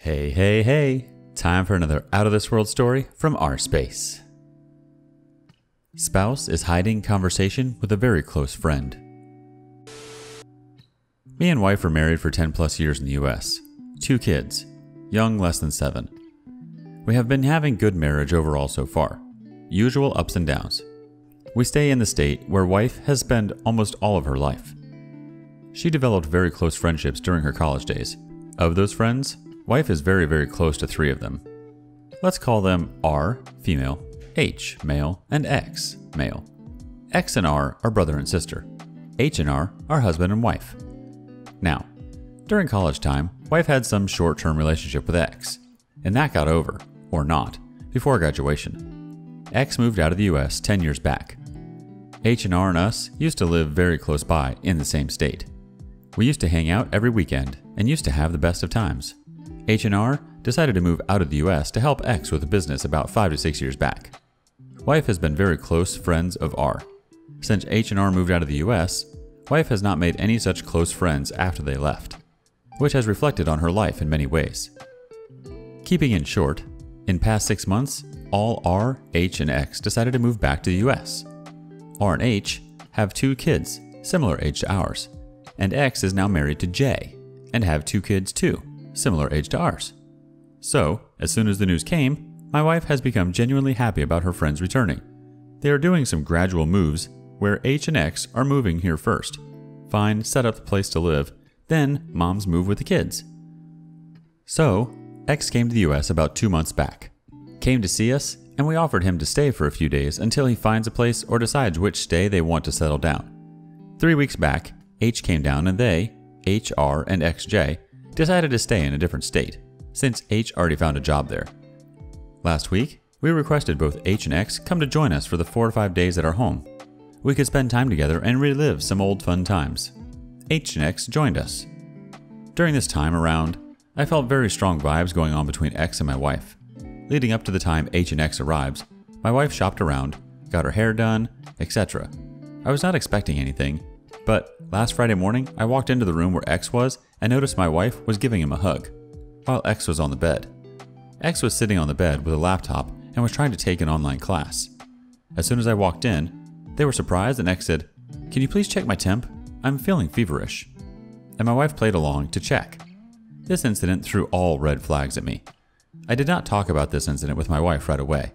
Hey, hey, hey! Time for another out-of-this-world story from rSpace. Spouse is hiding conversation with a very close friend. Me and wife were married for 10 plus years in the US. 2 kids, young less than 7. We have been having good marriage overall so far. Usual ups and downs. We stay in the state where wife has spent almost all of her life. She developed very close friendships during her college days. Of those friends, wife is very close to 3 of them. Let's call them R, female, H, male, and X, male. X and R are brother and sister. H and R are husband and wife. Now, during college time, wife had some short-term relationship with X, and that got over, or not, before graduation. X moved out of the US 10 years back. H and R and us used to live very close by in the same state. We used to hang out every weekend and used to have the best of times. H and R decided to move out of the US to help X with a business about 5 to 6 years back. Wife has been very close friends of R. Since H and R moved out of the US, wife has not made any such close friends after they left, which has reflected on her life in many ways. Keeping it short, in past 6 months, all R, H, and X decided to move back to the US. R and H have 2 kids, similar age to ours, and X is now married to J, and have 2 kids too, similar age to ours. So, as soon as the news came, my wife has become genuinely happy about her friends returning. They are doing some gradual moves where H and X are moving here first, find, set up the place to live, then moms move with the kids. So, X came to the US about 2 months back, came to see us, and we offered him to stay for a few days until he finds a place or decides which stay they want to settle down. 3 weeks back, H came down and they, H, R, and XJ, decided to stay in a different state, since H already found a job there. Last week, we requested both H and X come to join us for the 4 to 5 days at our home. We could spend time together and relive some old fun times. H and X joined us. During this time around, I felt very strong vibes going on between X and my wife. Leading up to the time H and X arrives, my wife shopped around, got her hair done, etc. I was not expecting anything, but last Friday morning I walked into the room where X was and noticed my wife was giving him a hug, while X was on the bed. X was sitting on the bed with a laptop and was trying to take an online class. As soon as I walked in, they were surprised and X said, "Can you please check my temp? I'm feeling feverish." And my wife played along to check. This incident threw all red flags at me. I did not talk about this incident with my wife right away.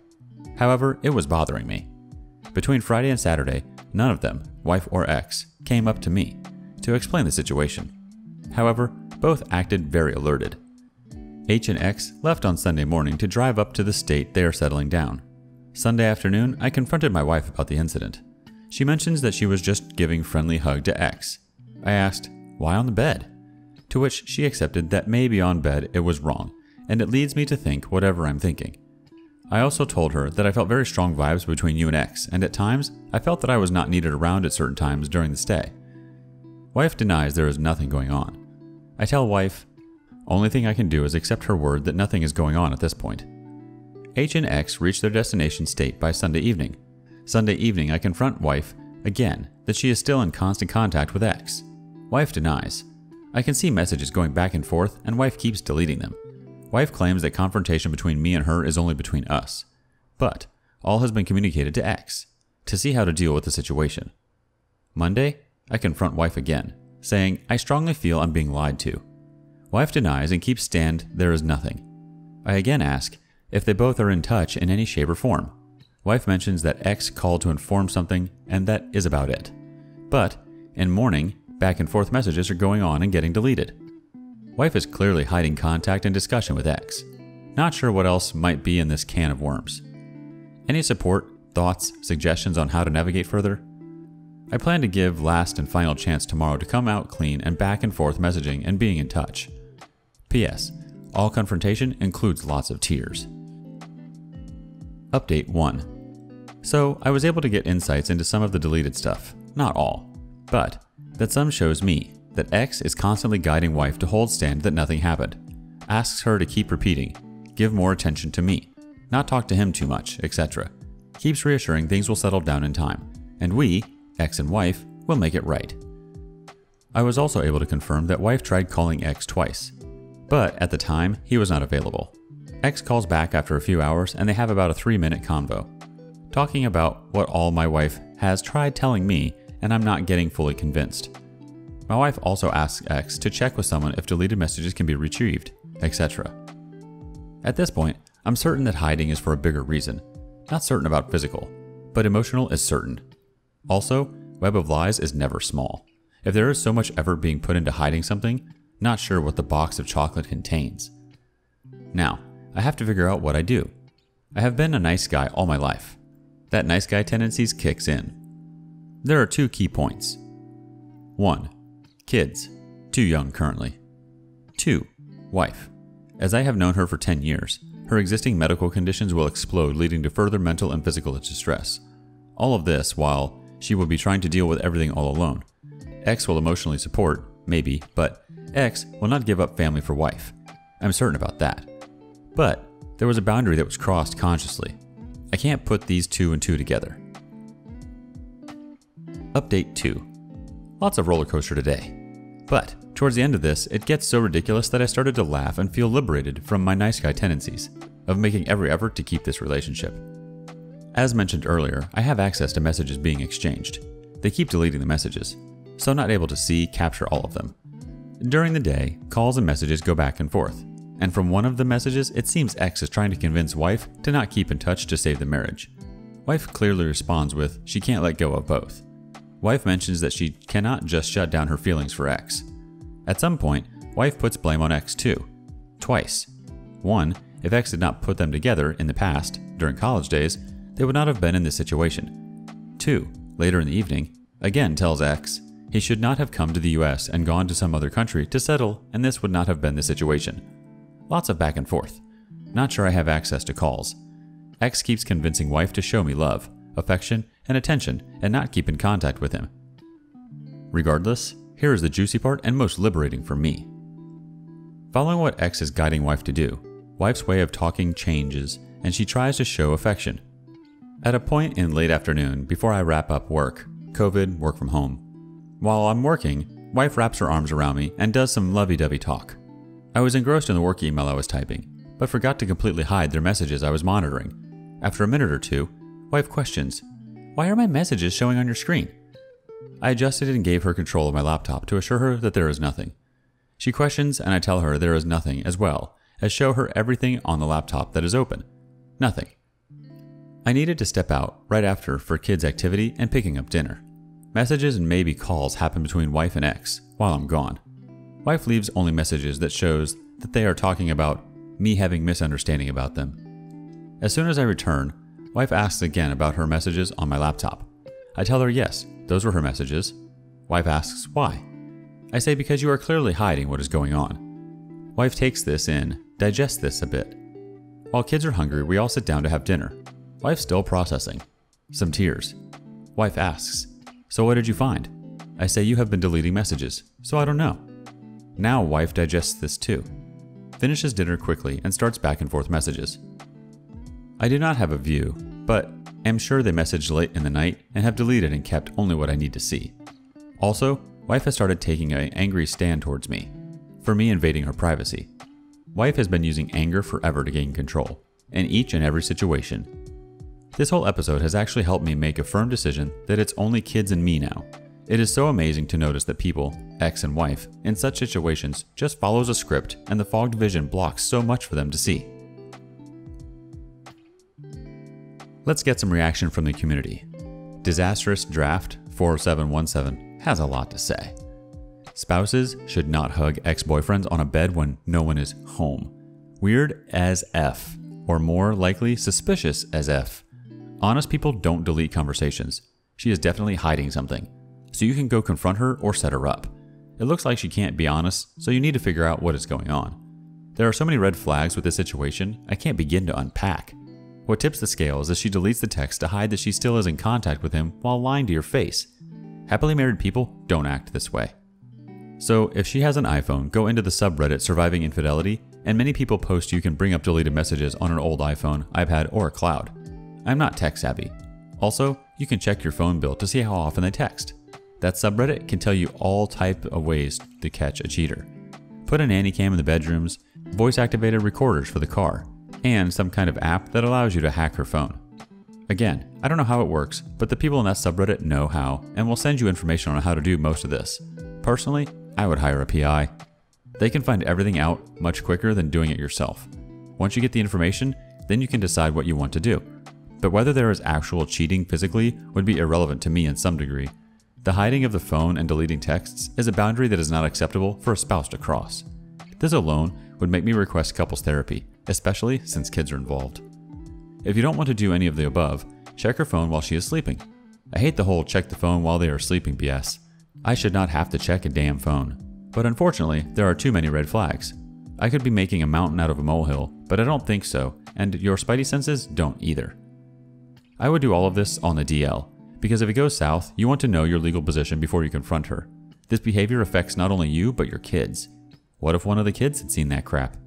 However, it was bothering me. Between Friday and Saturday, none of them, wife or X, came up to me to explain the situation. However, both acted very alerted. H and X left on Sunday morning to drive up to the state they are settling down. Sunday afternoon, I confronted my wife about the incident. She mentions that she was just giving friendly hug to X. I asked, "Why on the bed?" To which she accepted that maybe on bed it was wrong, and it leads me to think whatever I'm thinking. I also told her that I felt very strong vibes between you and X, and at times, I felt that I was not needed around at certain times during the stay. Wife denies there is nothing going on. I tell wife, only thing I can do is accept her word that nothing is going on at this point. H and X reach their destination state by Sunday evening. Sunday evening, I confront wife again that she is still in constant contact with X. Wife denies. I can see messages going back and forth, and wife keeps deleting them. Wife claims that confrontation between me and her is only between us, but all has been communicated to X to see how to deal with the situation. Monday, I confront wife again, saying I strongly feel I'm being lied to. Wife denies and keeps stand there is nothing. I again ask if they both are in touch in any shape or form. Wife mentions that X called to inform something, and that is about it. But in morning, back and forth messages are going on and getting deleted. Wife is clearly hiding contact and discussion with X. Not sure what else might be in this can of worms. Any support, thoughts, suggestions on how to navigate further? I plan to give last and final chance tomorrow to come out clean and back and forth messaging and being in touch. P.S. All confrontation includes lots of tears. Update 1. So, I was able to get insights into some of the deleted stuff. Not all. But that some shows me that X is constantly guiding wife to hold stand that nothing happened. Asks her to keep repeating, give more attention to me, not talk to him too much, etc. Keeps reassuring things will settle down in time, and we, X and wife, will make it right. I was also able to confirm that wife tried calling X twice. But at the time, he was not available. X calls back after a few hours and they have about a 3-minute convo, talking about what all my wife has tried telling me and I'm not getting fully convinced. My wife also asks X to check with someone if deleted messages can be retrieved, etc. At this point, I'm certain that hiding is for a bigger reason. Not certain about physical, but emotional is certain. Also, Web of Lies is never small. If there is so much effort being put into hiding something, not sure what the box of chocolate contains. Now, I have to figure out what I do. I have been a nice guy all my life. That nice guy tendencies kicks in. There are 2 key points. 1. Kids. Too young currently. 2. Wife. As I have known her for 10 years, her existing medical conditions will explode, leading to further mental and physical distress. All of this while she will be trying to deal with everything all alone. X will emotionally support, maybe, but X will not give up family for wife. I'm certain about that. But there was a boundary that was crossed consciously. I can't put these 2 and 2 together. Update 2. Lots of roller coaster today. But towards the end of this, it gets so ridiculous that I started to laugh and feel liberated from my nice guy tendencies of making every effort to keep this relationship. As mentioned earlier, I have access to messages being exchanged. They keep deleting the messages, so I'm not able to capture all of them. During the day, calls and messages go back and forth. And from one of the messages, it seems X is trying to convince wife to not keep in touch to save the marriage. Wife clearly responds with, she can't let go of both. Wife mentions that she cannot just shut down her feelings for X. At some point, wife puts blame on X too. Twice. 1, if X did not put them together in the past, during college days, they would not have been in this situation. 2, later in the evening, again tells X he should not have come to the US and gone to some other country to settle, and this would not have been the situation. Lots of back and forth. Not sure I have access to calls. X keeps convincing wife to show me love, affection, and attention and not keep in contact with him. Regardless, here is the juicy part and most liberating for me. Following what X is guiding wife to do, wife's way of talking changes and she tries to show affection. At a point in late afternoon, before I wrap up work, COVID, work from home. While I'm working, wife wraps her arms around me and does some lovey-dovey talk. I was engrossed in the work email I was typing, but forgot to completely hide their messages I was monitoring. After a minute or 2, wife questions, "Why are my messages showing on your screen?" I adjusted and gave her control of my laptop to assure her that there is nothing. She questions and I tell her there is nothing, as well as show her everything on the laptop that is open. Nothing. I needed to step out right after for kids' activity and picking up dinner. Messages and maybe calls happen between wife and X while I'm gone. Wife leaves only messages that shows that they are talking about me having misunderstanding about them. As soon as I return, wife asks again about her messages on my laptop. I tell her yes, those were her messages. Wife asks why. I say because you are clearly hiding what is going on. Wife takes this in, digests this a bit. While kids are hungry, we all sit down to have dinner. Wife still processing. Some tears. Wife asks, "So what did you find?" I say you have been deleting messages, so I don't know. Now wife digests this too. Finishes dinner quickly and starts back and forth messages. I do not have a view, but am sure they messaged late in the night and have deleted and kept only what I need to see. Also, wife has started taking an angry stand towards me, for me invading her privacy. Wife has been using anger forever to gain control, in each and every situation. This whole episode has actually helped me make a firm decision that it's only kids and me now. It is so amazing to notice that people, X and wife, in such situations just follows a script and the fogged vision blocks so much for them to see. Let's get some reaction from the community. Disastrous Draft 4717 has a lot to say. Spouses should not hug ex-boyfriends on a bed when no one is home. Weird as F, or more likely suspicious as F. Honest people don't delete conversations. She is definitely hiding something. So you can go confront her or set her up. It looks like she can't be honest, so you need to figure out what is going on. There are so many red flags with this situation, I can't begin to unpack. What tips the scale is that she deletes the text to hide that she still is in contact with him while lying to your face. Happily married people don't act this way. So if she has an iPhone, go into the subreddit Surviving Infidelity, and many people post you can bring up deleted messages on an old iPhone, iPad, or a cloud. I'm not tech savvy. Also, you can check your phone bill to see how often they text. That subreddit can tell you all type of ways to catch a cheater. put a nanny cam in the bedrooms, voice-activated recorders for the car, and some kind of app that allows you to hack her phone. Again, I don't know how it works, but the people in that subreddit know how and will send you information on how to do most of this. Personally, I would hire a PI. They can find everything out much quicker than doing it yourself. Once you get the information, then you can decide what you want to do. But whether there is actual cheating physically would be irrelevant to me in some degree. The hiding of the phone and deleting texts is a boundary that is not acceptable for a spouse to cross. This alone would make me request couples therapy, especially since kids are involved. If you don't want to do any of the above, check her phone while she is sleeping. I hate the whole check the phone while they are sleeping BS. I should not have to check a damn phone. But unfortunately, there are too many red flags. I could be making a mountain out of a molehill, but I don't think so, and your spidey senses don't either. I would do all of this on the DL, because if it goes south, you want to know your legal position before you confront her. This behavior affects not only you, but your kids. What if one of the kids had seen that crap?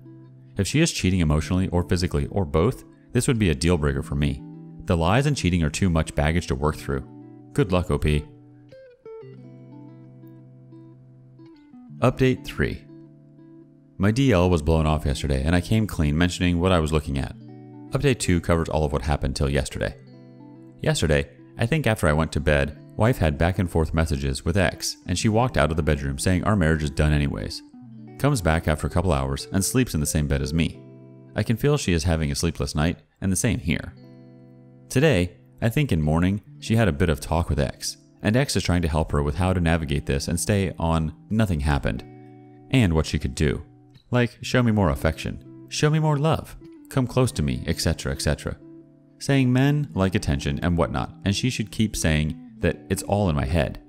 If she is cheating emotionally or physically or both, this would be a deal breaker for me. The lies and cheating are too much baggage to work through. Good luck, OP. Update 3. My DL was blown off yesterday and I came clean mentioning what I was looking at. Update 2 covers all of what happened till yesterday. Yesterday, I think after I went to bed, wife had back and forth messages with ex and she walked out of the bedroom saying our marriage is done anyways. Comes back after a couple hours and sleeps in the same bed as me. I can feel she is having a sleepless night and the same here. Today, I think in morning, she had a bit of talk with ex, and ex is trying to help her with how to navigate this and stay on nothing happened, and what she could do. Like, show me more affection, show me more love, come close to me, etc., etc. Saying men like attention and whatnot, and she should keep saying that it's all in my head.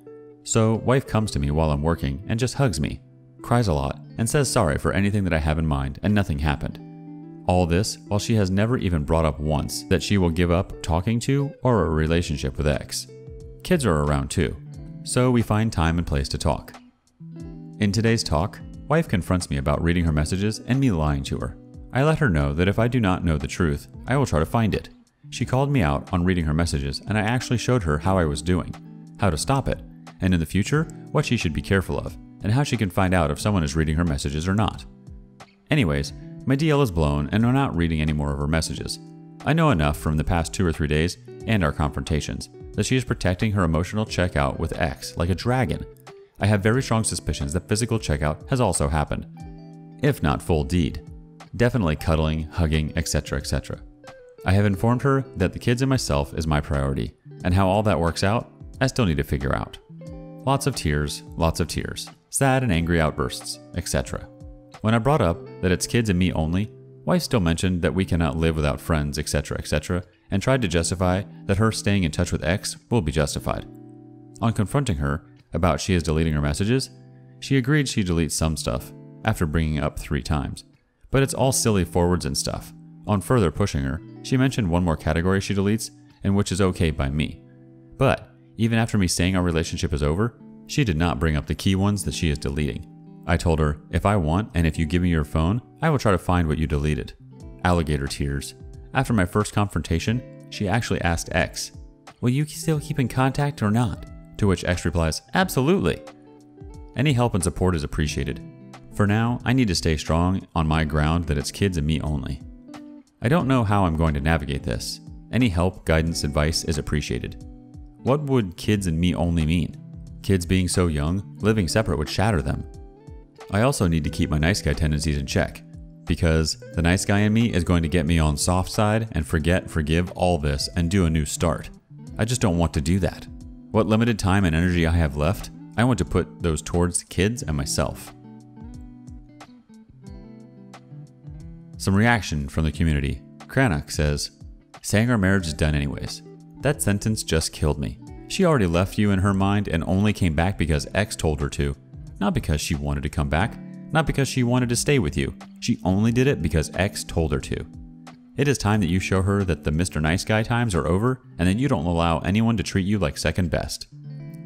So wife comes to me while I'm working and just hugs me, cries a lot, and says sorry for anything that I have in mind and nothing happened. All this while she has never even brought up once that she will give up talking to or a relationship with ex. Kids are around too, so we find time and place to talk. In today's talk, wife confronts me about reading her messages and me lying to her. I let her know that if I do not know the truth, I will try to find it. She called me out on reading her messages and I actually showed her how I was doing, how to stop it, and in the future, what she should be careful of, and how she can find out if someone is reading her messages or not. Anyways, my DL is blown and I'm not reading any more of her messages. I know enough from the past 2 or 3 days and our confrontations that she is protecting her emotional checkout with ex like a dragon. I have very strong suspicions that physical checkout has also happened, if not full deed. Definitely cuddling, hugging, etc., etc. I have informed her that the kids and myself is my priority, and how all that works out, I still need to figure out. Lots of tears, sad and angry outbursts, etc. When I brought up that it's kids and me only, wife still mentioned that we cannot live without friends, etc., etc., and tried to justify that her staying in touch with ex will be justified. On confronting her about she is deleting her messages, she agreed she deletes some stuff, after bringing it up 3 times, but it's all silly forwards and stuff. On further pushing her, she mentioned one more category she deletes, and which is okay by me. But, even after me saying our relationship is over, she did not bring up the key ones that she is deleting. I told her, if I want and if you give me your phone, I will try to find what you deleted. Alligator tears. After my first confrontation, she actually asked ex, will you still keep in contact or not? To which ex replies, absolutely. Any help and support is appreciated. For now, I need to stay strong on my ground that it's kids and me only. I don't know how I'm going to navigate this. Any help, guidance, advice is appreciated. What would kids and me only mean? Kids being so young, living separate would shatter them. I also need to keep my nice guy tendencies in check, because the nice guy in me is going to get me on soft side and forgive all this and do a new start. I just don't want to do that. What limited time and energy I have left, I want to put those towards the kids and myself. Some reaction from the community. Cranach says, saying our marriage is done anyways. That sentence just killed me. She already left you in her mind and only came back because ex told her to. Not because she wanted to come back, not because she wanted to stay with you. She only did it because ex told her to. It is time that you show her that the Mr. Nice Guy times are over and that you don't allow anyone to treat you like second best.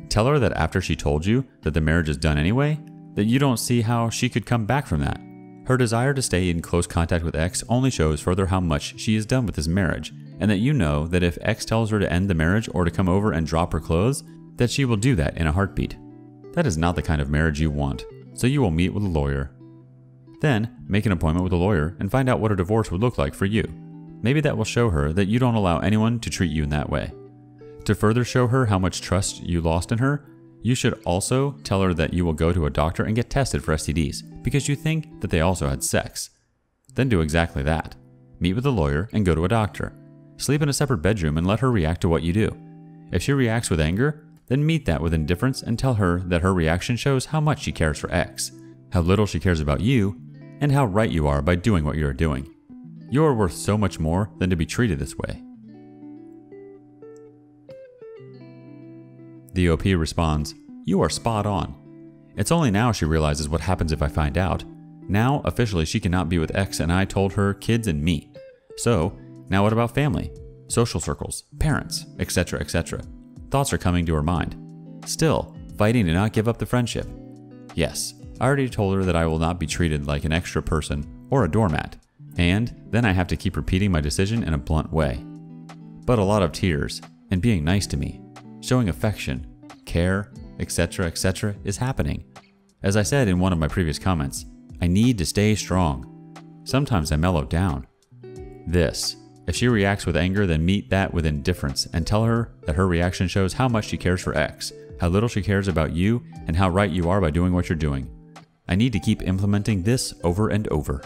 Tell her that after she told you that the marriage is done anyway, that you don't see how she could come back from that. Her desire to stay in close contact with ex only shows further how much she is done with this marriage, and that you know that if ex tells her to end the marriage or to come over and drop her clothes, that she will do that in a heartbeat. That is not the kind of marriage you want, so you will meet with a lawyer. Then, make an appointment with a lawyer and find out what a divorce would look like for you. Maybe that will show her that you don't allow anyone to treat you in that way. To further show her how much trust you lost in her, you should also tell her that you will go to a doctor and get tested for STDs because you think that they also had sex. Then do exactly that. Meet with a lawyer and go to a doctor. Sleep in a separate bedroom and let her react to what you do. If she reacts with anger, then meet that with indifference and tell her that her reaction shows how much she cares for X, how little she cares about you, and how right you are by doing what you're doing. You are worth so much more than to be treated this way. The OP responds, "You are spot on. It's only now she realizes what happens if I find out. Now, officially, she cannot be with X and I told her kids and me. So, now what about family, social circles, parents, etc., etc.? Thoughts are coming to her mind. Still, fighting to not give up the friendship. Yes, I already told her that I will not be treated like an extra person or a doormat. And then I have to keep repeating my decision in a blunt way. But a lot of tears and being nice to me, showing affection, care, etc., etc. is happening. As I said in one of my previous comments, I need to stay strong. Sometimes I mellow down. This, if she reacts with anger, then meet that with indifference and tell her that her reaction shows how much she cares for X, how little she cares about you, and how right you are by doing what you're doing. I need to keep implementing this over and over."